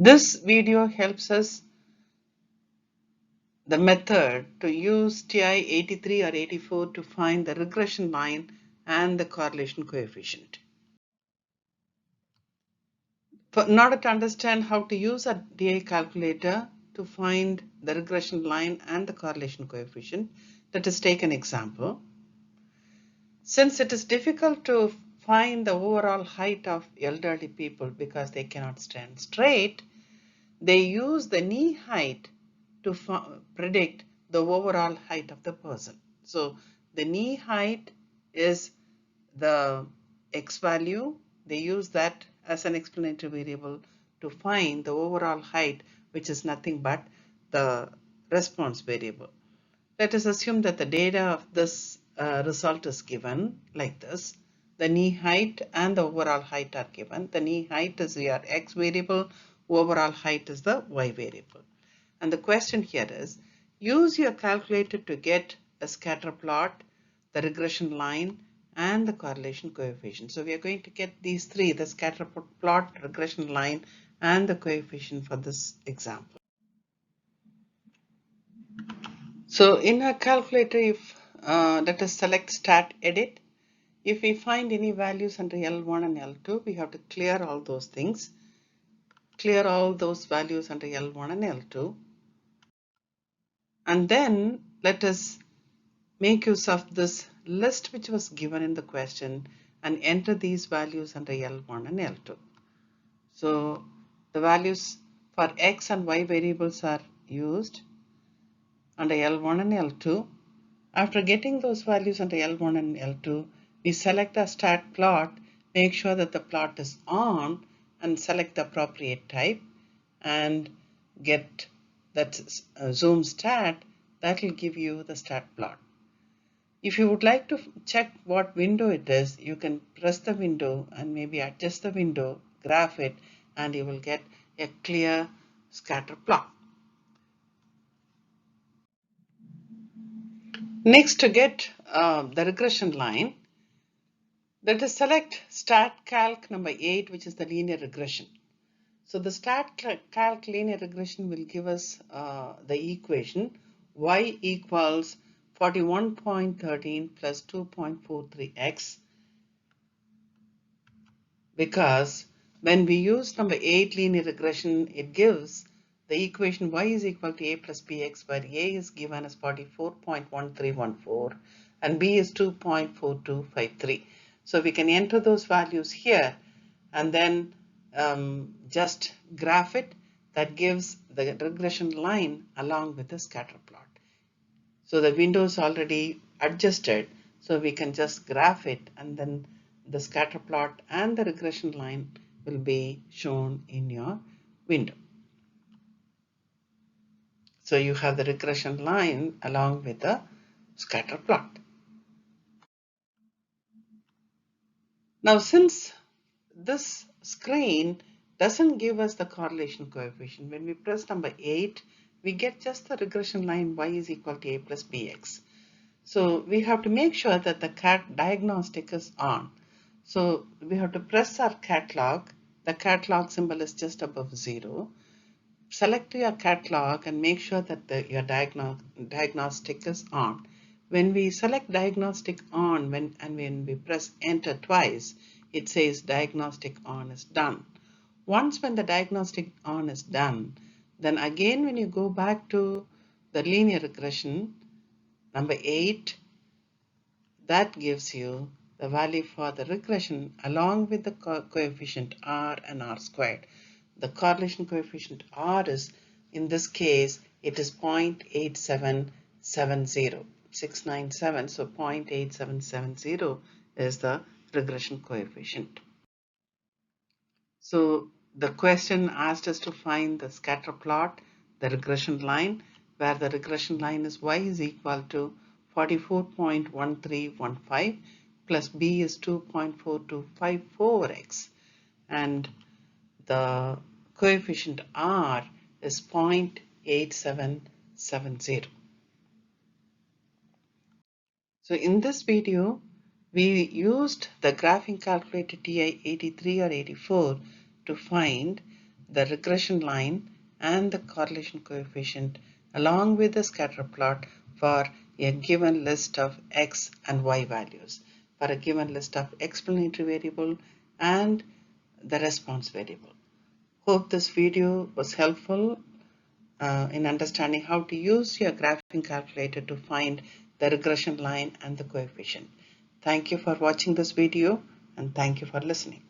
This video helps us the method to use TI 83 or 84 to find the regression line and the correlation coefficient. In order to understand how to use a TI calculator to find the regression line and the correlation coefficient, let us take an example. Since it is difficult to find the overall height of elderly people because they cannot stand straight, they use the knee height to predict the overall height of the person. So the knee height is the x value. They use that as an explanatory variable to find the overall height, which is nothing but the response variable. Let us assume that the data of this result is given like this. The knee height and the overall height are given. The knee height is your x variable, overall height is the y variable. And the question here is, use your calculator to get a scatter plot, the regression line, and the correlation coefficient. So we are going to get these three, the scatter plot, regression line, and the coefficient for this example. So in our calculator, if let us select Stat Edit. If we find any values under L1 and L2, we have to clear all those things. Clear all those values under L1 and L2. And then let us make use of this list which was given in the question and enter these values under L1 and L2. So the values for X and Y variables are used under L1 and L2. After getting those values under L1 and L2, we select the stat plot, make sure that the plot is on, and select the appropriate type and get that zoom stat. That will give you the stat plot. If you would like to check what window it is, you can press the window and maybe adjust the window, graph it, and you will get a clear scatter plot. Next, to get the regression line, let us select Stat Calc number 8, which is the linear regression. So the Stat Calc linear regression will give us the equation y equals 41.13 plus 2.43x, because when we use number 8 linear regression, it gives the equation y is equal to a plus bx, where a is given as 44.1314 and b is 2.4253. So we can enter those values here and then just graph it. That gives the regression line along with the scatter plot. So the window is already adjusted, so we can just graph it, and then the scatter plot and the regression line will be shown in your window. So you have the regression line along with the scatter plot. Now, since this screen doesn't give us the correlation coefficient, when we press number 8, we get just the regression line y is equal to a plus bx. So we have to make sure that the cat diagnostic is on. So we have to press our catalog. The catalog symbol is just above 0. Select your catalog and make sure that your diagnostic is on. When we select diagnostic on when we press enter twice, it says diagnostic on is done. Once when the diagnostic on is done, then again when you go back to the linear regression, number 8, that gives you the value for the regression along with the coefficient r and r squared. The correlation coefficient r is, in this case, it is 0.8770, 697, so 0.8770 is the regression coefficient. So the question asked us to find the scatter plot, the regression line, where the regression line is y is equal to 44.1315 plus b is 2.4254x, and the coefficient r is 0.8770. So in this video, we used the graphing calculator TI 83 or 84 to find the regression line and the correlation coefficient along with the scatter plot for a given list of x and y values, for a given list of explanatory variable and the response variable. Hope this video was helpful in understanding how to use your graphing calculator to find the regression line and the coefficient. Thank you for watching this video, and thank you for listening.